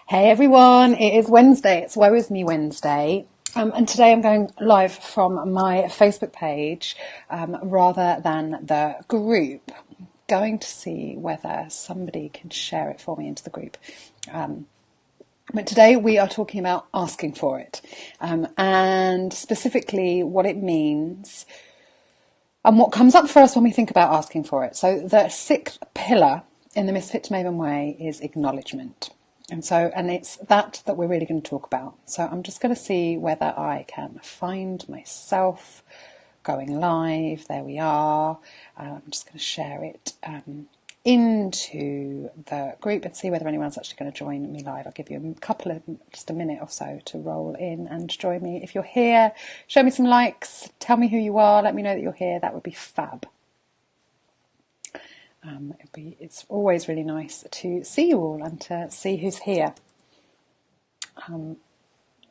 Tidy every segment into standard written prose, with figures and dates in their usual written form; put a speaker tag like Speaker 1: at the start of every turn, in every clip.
Speaker 1: Hey everyone, it is Wednesday, it's Woe Is Me Wednesday, and today I'm going live from my Facebook page rather than the group. I'm going to see whether somebody can share it for me into the group. But today we are talking about asking for it, and specifically what it means and what comes up for us when we think about asking for it. So the sixth pillar in the Misfit to Maven way is acknowledgement. And it's that we're really going to talk about. So I'm just going to see whether I can find myself going live. There we are. I'm just going to share it into the group and see whether anyone's actually going to join me live. I'll give you just a minute or so to roll in and join me. If you're here, show me some likes, tell me who you are, let me know that you're here. That would be fab. It's always really nice to see you all and to see who's here.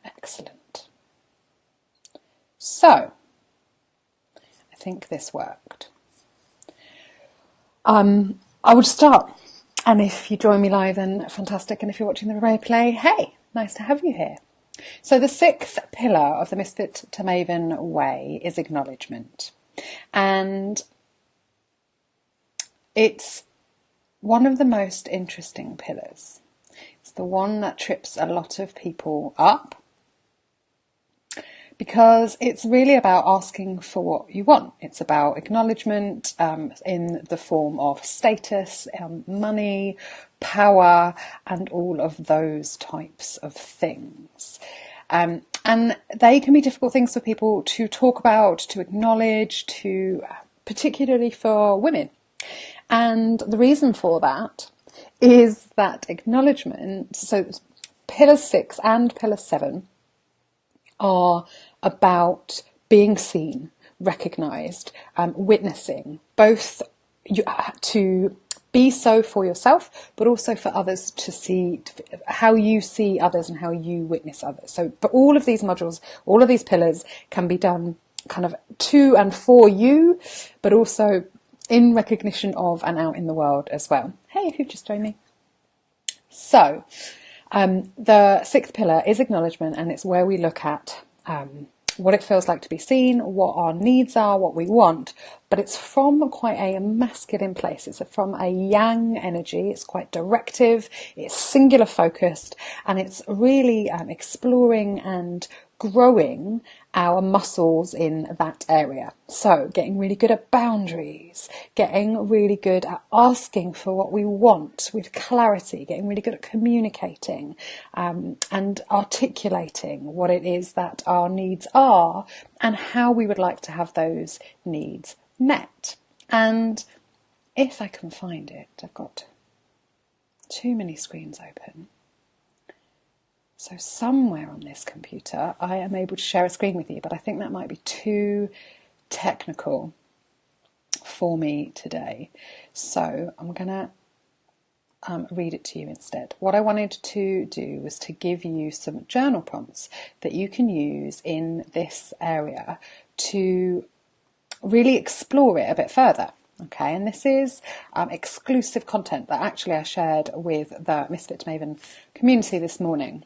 Speaker 1: Excellent. So, I think this worked. I would start, and if you join me live, then fantastic, and if you're watching the replay, hey, nice to have you here. So the sixth pillar of the Misfit to Maven way is acknowledgement, and it's one of the most interesting pillars. It's the one that trips a lot of people up because it's really about asking for what you want. It's about acknowledgement in the form of status, money, power, and all of those types of things. And they can be difficult things for people to talk about, to acknowledge, particularly for women. And the reason for that is that acknowledgement, so Pillar 6 and Pillar 7 are about being seen, recognised, witnessing, both to be so for yourself, but also for others to see how you see others and how you witness others. So for all of these modules, all of these pillars can be done kind of to and for you, but also in recognition of and out in the world as well. Hey, if you've just joined me. So, the sixth pillar is acknowledgement, and it's where we look at what it feels like to be seen, what our needs are, what we want, but it's from quite a masculine place. It's from a yang energy. It's quite directive, it's singular focused, and it's really exploring and growing our muscles in that area. So getting really good at boundaries, getting really good at asking for what we want with clarity, getting really good at communicating and articulating what it is that our needs are and how we would like to have those needs met. And if I can find it, I've got too many screens open. So somewhere on this computer, I am able to share a screen with you, but I think that might be too technical for me today. So I'm going to read it to you instead. What I wanted to do was to give you some journal prompts that you can use in this area to really explore it a bit further. Okay, and this is exclusive content that actually I shared with the Misfit to Maven community this morning.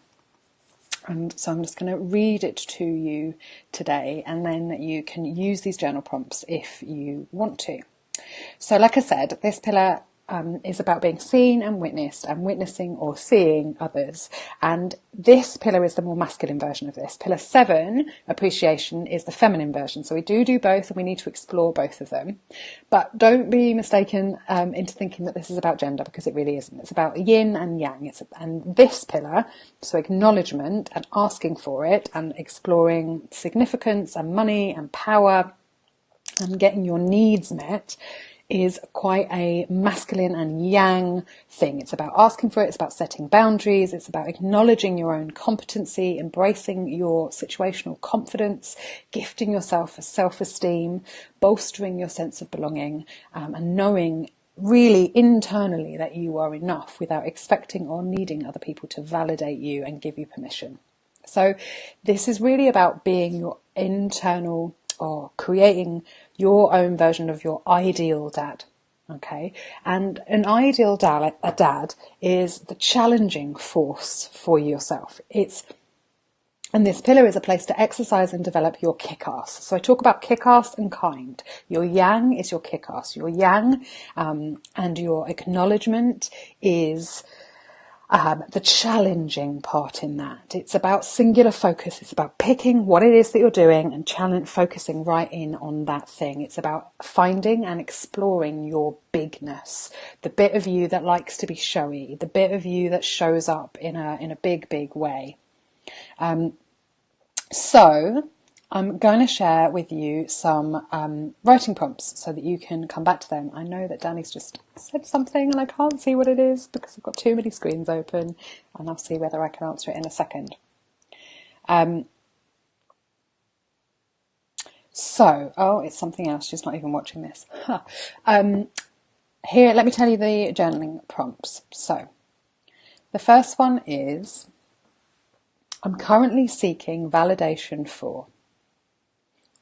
Speaker 1: And so I'm just going to read it to you today, and then you can use these journal prompts if you want to. So like I said, this pillar is about being seen and witnessed, and witnessing or seeing others. And this pillar is the more masculine version of this. Pillar 7, appreciation, is the feminine version. So we do both, and we need to explore both of them. But don't be mistaken into thinking that this is about gender, because it really isn't. It's about yin and yang. And this pillar, so acknowledgement and asking for it and exploring significance and money and power and getting your needs met, is quite a masculine and yang thing. It's about asking for it, it's about setting boundaries, it's about acknowledging your own competency, embracing your situational confidence, gifting yourself a self-esteem, bolstering your sense of belonging, and knowing really internally that you are enough without expecting or needing other people to validate you and give you permission. So this is really about being your internal, or creating your own version of your ideal dad. Okay, and an ideal dad is the challenging force for yourself. And this pillar is a place to exercise and develop your kick-ass. So I talk about kick-ass and kind. Your yang is your kick-ass. Your yang and your acknowledgement is the challenging part in that. It's about singular focus. It's about picking what it is that you're doing and focusing right in on that thing. It's about finding and exploring your bigness, the bit of you that likes to be showy, the bit of you that shows up in a big, big way. So I'm going to share with you some writing prompts so that you can come back to them. I know that Danny's just said something and I can't see what it is because I've got too many screens open, and I'll see whether I can answer it in a second. It's something else. She's not even watching this. Here, let me tell you the journaling prompts. So the first one is, I'm currently seeking validation for,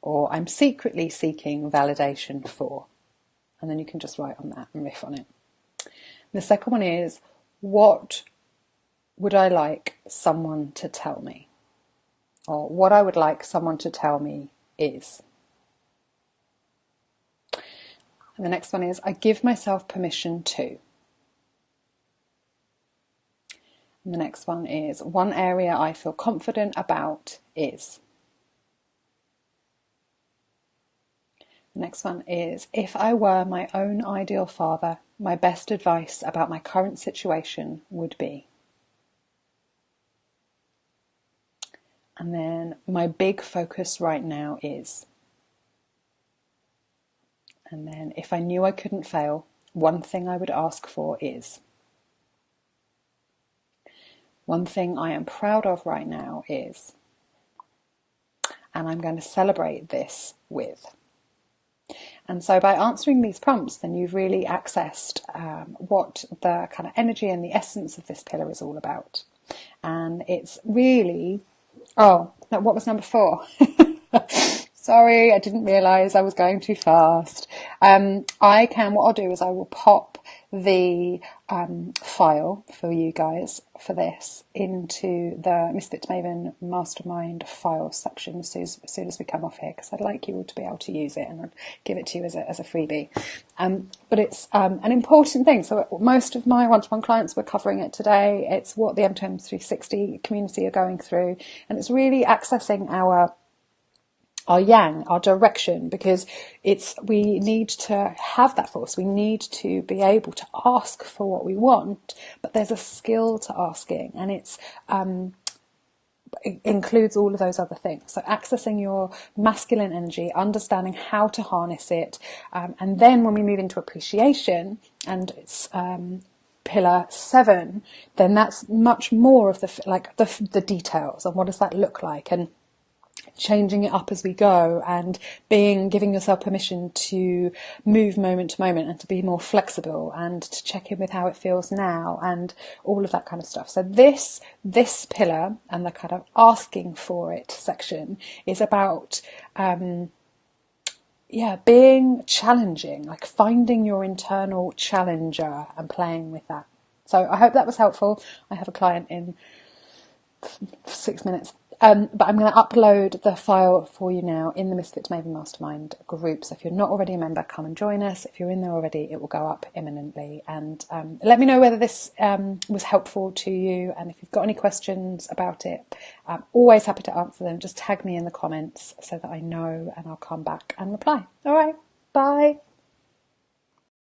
Speaker 1: or I'm secretly seeking validation for. And then you can just write on that and riff on it. The second one is, what would I like someone to tell me? Or what I would like someone to tell me is. And the next one is, I give myself permission to. And the next one is, one area I feel confident about is. The next one is, if I were my own ideal father, my best advice about my current situation would be. And then, my big focus right now is. And then, if I knew I couldn't fail, one thing I would ask for is. One thing I am proud of right now is. And I'm going to celebrate this with. And so by answering these prompts, then you've really accessed what the kind of energy and the essence of this pillar is all about. And it's really... Oh, what was number 4? Sorry, I didn't realise I was going too fast. What I'll do is I will pop the file for you guys for this into the Misfit Maven Mastermind file section as soon as we come off here, because I'd like you all to be able to use it, and I'll give it to you as a freebie. But it's an important thing. So most of my one-to-one clients were covering it today. It's what the M2M 360 community are going through, and it's really accessing our yang, our direction, because we need to have that force. We need to be able to ask for what we want, but there's a skill to asking, and it includes all of those other things. So accessing your masculine energy, understanding how to harness it, and then when we move into appreciation, and it's pillar 7, then that's much more of the details and what does that look like, and changing it up as we go, and giving yourself permission to move moment to moment and to be more flexible and to check in with how it feels now and all of that kind of stuff. So this pillar and the kind of asking for it section is about being challenging, like finding your internal challenger and playing with that. So I hope that was helpful. I have a client in 6 minutes. But I'm going to upload the file for you now in the Misfit Maven Mastermind group. So if you're not already a member, come and join us. If you're in there already, it will go up imminently. And let me know whether this was helpful to you. And if you've got any questions about it, I'm always happy to answer them. Just tag me in the comments so that I know, and I'll come back and reply. All right, bye.